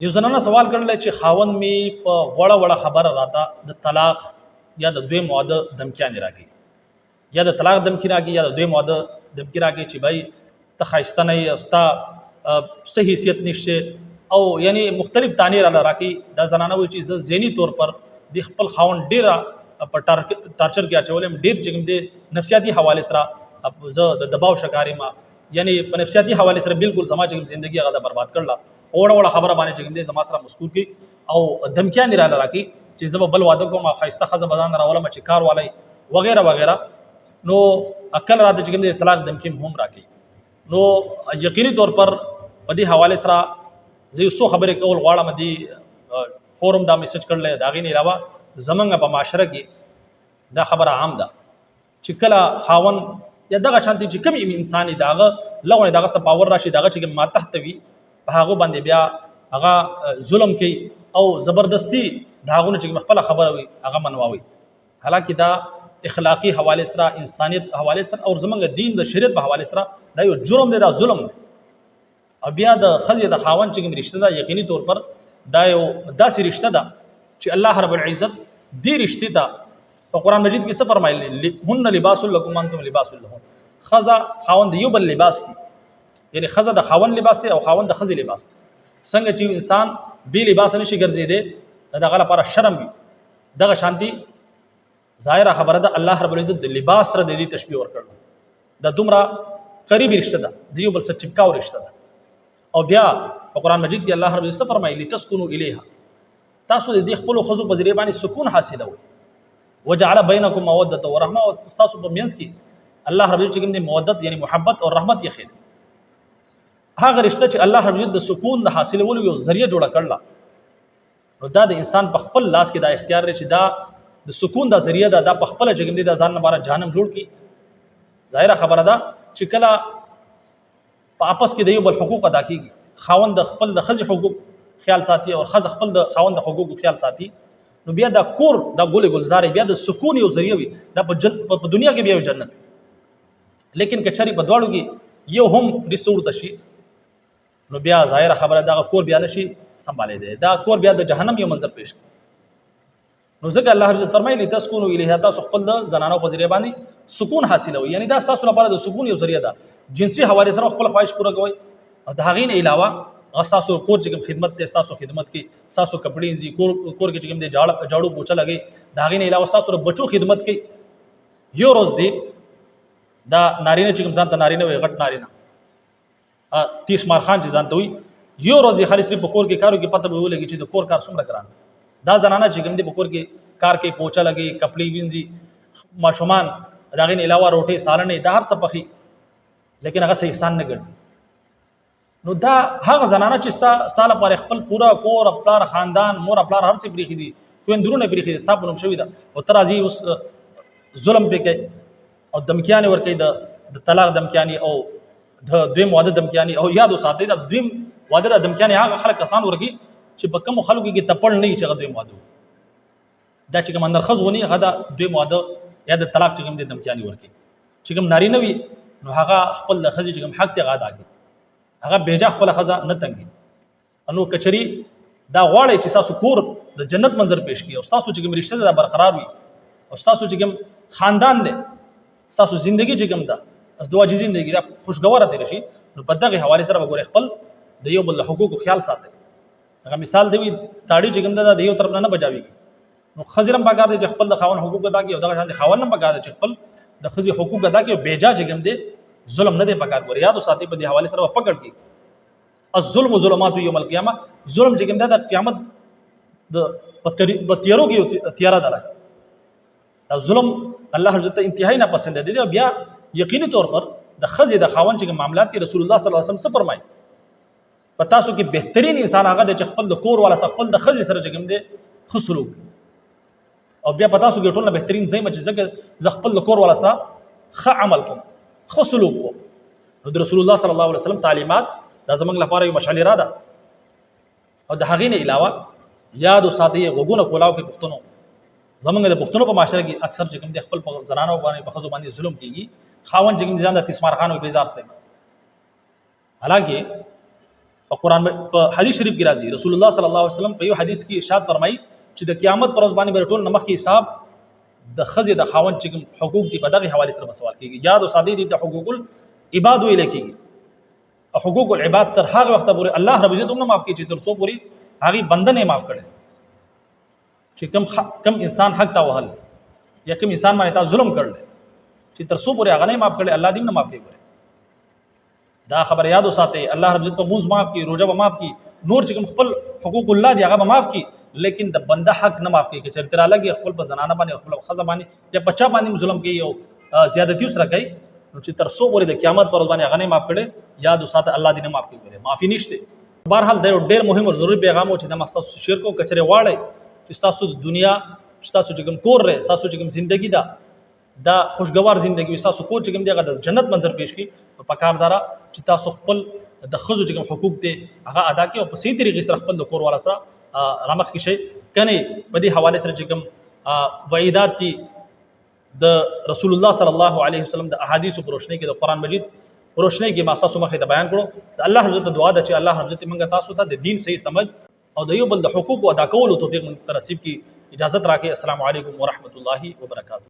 یو زنانه سوال کړل چې خاوند می په وړه وړه خبره راته د طلاق یا د دوی مواده دمکیان راکې یا د طلاق دمکی راکې یا د دوی مواده دمکی راکې چې بھائی ته خایسته نه یې او ستا صحیح حیثیت نشته او یعنی مختلف تانی را راکې دا زنانه وایي چې زه ذهني طور پر د خپل خاوند ډیره په ټارچر کې اچولم ډیر چې کوم دی نفسیاتي حواله سره زه د دباو شکارې ما یعنی په نفسیاتي حواله سره بالکل سما چې ژوندۍ هغه برباد کړله وړه خبره باندې چې کوم دی زما سره مسکور کی او دمکیان را راکې چې زه بل واده کوم او خایسته خزه بدن راولم چې کار والی وغیرہ وغیرہ نو عقل راته چې کوم دی طلاق دمکی هم راکې نو یقیني طور پر په دې حواله سره زه یو څو خبرې کول غواړم دی فورم دا میسج کړل دا غي نه علاوه زمنګ په معاشره کې دا خبره عام ده چې کله خاون یا دغه شانتي چې کوم انسان داغه لغونه دغه څه پاور راشي دغه چې ما تحتوي په هغه باندې بیا هغه ظلم کوي او زبردستی داغونه چې خپل خبره وي هغه منواوي حالکه دا اخلاقی حواله سره انسانیت حواله سره او زمونږ دین د شریعت په حواله سره دا یو جرم دی دا ظلم دی او بیا د خزې د خاوند چې کوم رشتہ ده یقیني طور پر دا یو داسې رشتہ ده چې الله رب العزت دې رشتې ته په قران مجید کې څه فرمایلی هن لباس لكم انتم لباس لهم خزه خاوند یو بل لباس دي یعنی خزه د خاوند لباس دی او خاوند د خزې لباس دی څنګه چې انسان بی لباس نشي ګرځیدي دغه لپاره شرم وي دغه شانتي ظاهره خبره ده الله رب العزت د لباس سره د دې تشبیه ورکړل د دومره قریبي رشتہ ده د یو بل سره چپکاو رشتہ ده او بیا په قران مجید کې الله رب العزت فرمایي لتسكنوا الیها تاسو د دې خپل خزو په ذریعہ باندې سکون حاصلوي وجعل بينكم موده ورحمه او تاسو په منځ کې الله رب العزت کوم مودت یعنی محبت او رحمت یې خیر هغه رشتہ چې الله رب العزت د سکون د حاصلولو یو ذریعہ جوړ کړل نو دا د انسان په خپل لاس کې دا اختیار لري چې دا د سکون دا ذریعہ دا په خپل چې کوم د ځان نه بار جهنم جوړ کی ظاهره خبره ده چې کله په आपस کې د یو بل حقوق ادا کیږي خاوند د خپل د خزي حقوق خیال ساتي او خز خپل د خاوند د حقوق خیال ساتي نو بیا دا کور دا ګل گلزار بیا د سکون یو ذریعہ وي دا په دنیا کې بیا یو جنت لیکن کچري په دواړو کې یو هم رسور دشي نو بیا ظاهر خبره دا کور بیا نشي سنبالې دی دا کور بیا د جهنم یو منظر پیش نو ځکه الله عز وجل فرمایلی تسكنوا الیها تاسو خپل د زنانو په ذریعہ باندې سکون حاصلوي یعنی دا تاسو لپاره د سکون یو ذریعہ ده جنسي حواله سره خپل خواهش پوره کوي او د هغې نه علاوه تاسو کور چې خدمت ته تاسو خدمت کې تاسو کپڑے انځي کور کې چې کوم دی جاړو پوچا لګي د هغې نه علاوه تاسو بچو خدمت کې یو روز دی دا نارینه چې کوم ځان ته نارینه وي غټ نارینه 30 مار خان چې ځان ته وي یو روز دی خالص په کور کې کارو کې پته به ولګي چې د کور کار څومره ګران دا زنانه چې کوم دی په کور کې کار کې پوچا لګي کپڑے وینځي ماشومان داغه نه علاوه روټي سالنه د هر څه پخي لیکن هغه صحیح احسان نه ګڼي نو دا هغه زنانه چې ساله پر خپل پورا کور خپل خاندان مور خپل هر څه بریخي دي خويندرونه بریخي دي ستاسو نوم شوی دا او ترازی اوس ظلم به کوي او دمکیان ور کوي د طلاق دمکیانی او د دویم واده دمکیانی او یادو ساتي د دویم واده دمکیانی هغه خلک آسان ورګي چې په کوم خلکو کې تپړ نه چې غوډه ماده دا چې کوم اندرخص ونی غدا دوی ماده یا د طلاق چې کوم د دمکیانی ورکی چې کوم نارینه وي نو هغه خپل د خزي چې کوم حق ته غاډه کوي هغه بیجا خپل خزه نه تنګي انو کچري دا غواړي چې تاسو کور د جنت منظر پیش کړي او تاسو چې کوم رشتہ دا برقرار وي او تاسو چې کوم خاندان دي تاسو ژوندۍ چې کوم دا اس دوا ژوندۍ دا خوشګواره تیر شي نو په دغه حواله سره وګورئ خپل د یو بل حقوق خیال ساتي هغه مثال دی تاړي چې کوم دا د یو طرف نه بچاوي نو خزرم پکار دي چې خپل د خاون حقوق ادا کوي او دغه شان خاون هم پکار دي چې خپل د خزي حقوق ادا کوي بیجا چې کوم دي ظلم نه دی پکار ګور یاد ساتي په دې حواله سره پکړ کی الظلم ظلمات یوم القیامه ظلم چې کوم دا د قیامت د پتیرو کې تیارا ده دا ظلم الله عزت انتهایی نه پسند دي بیا یقیني طور پر د خزي د خاون چې معاملات کې رسول الله صلی الله علیه وسلم څه فرمایي پتا سو کې بهترین انسان هغه د خپل د کور والا خپل د خزي سره چې کوم دی خسلو او بیا پتا سو کې ټول بهترین زېم چې ز خپل د کور والا سره خ عمل کوم خسلو کو نو د رسول الله صلی الله علیه وسلم تعلیمات دا زمنګ لپاره یو مشعل را ده او د هغې نه علاوه یاد ساتي وګونه کولاو کې پښتنو زمنګ د پښتنو په معاشره کې اکثر چې کوم دی خپل په زنانو باندې په خزو باندې ظلم کیږي خاون چې کوم ځان د 30 مار خان او بیزار سي حالانکه په قرآن په حدیث شریف کې راځي رسول الله صلی الله علیه وسلم په یو حدیث کې ارشاد فرمایي چې د قیامت پر ورځ باندې به ټول نمخ کې حساب د ښځې د خاوند چې کوم حقوق دي په دغه حوالې سره به سوال کېږي. یاد وساتئ دي د حقوق العباد ویل کېږي. حقوق العباد تر هغه وخته پورې الله رب عزت هم نه معاف کړي چې تر څو پورې هغې بنده نه معاف کړي چې کم انسان حق ته وهل یا کم انسان باندې تا ظلم کړل چې تر څو پورې هغه نه معاف کړي الله دې نه معاف کړي. دا خبر یاد وساتئ الله رب عزت په موږ معاف کړي روزه به معاف کړي نور چې کوم خپل حقوق الله دي هغه به معاف کړي لیکن د بنده حق نه معاف کړي چې تر لګي خپل په زنانه باندې خپل خزه باندې یا بچا باندې ظلم کوي او زیادتی سره کوي نو چې تر څو پورې د قیامت پر ورځ باندې هغه نه معاف کړي یاد وساتئ الله دې نه معاف کړي معافي نشته. بهرحال دا ډېر مهم او ضروري پیغام و چې د مقصد شرک او کچره واړی چې تاسو د دنیا تاسو چې کوم کور لري تاسو چې کوم ژوندۍ ده دا خوشگوار ژوندۍ تاسو کور چې کوم دی هغه د جنت منظر پیش کړي په کار دارا چې تاسو خپل د خزو چې کوم حقوق دي هغه ادا کړئ او په صحیح طریقې سره خپل د کور والا سره رامخ کې شي کني په دې حواله سره چې کوم وعیدات دي د رسول الله صلی الله علیه وسلم د احادیث په روشنی کې د قران مجید په روشنی کې ما تاسو مخې ته بیان کړو. الله حضرت دعا ده چې الله حضرت موږ تاسو ته د دین صحیح سمجھ او د یو بل د حقوق ادا کولو توفیق نصیب کی. اجازت راکې. السلام علیکم ورحمۃ اللہ وبرکاتہ.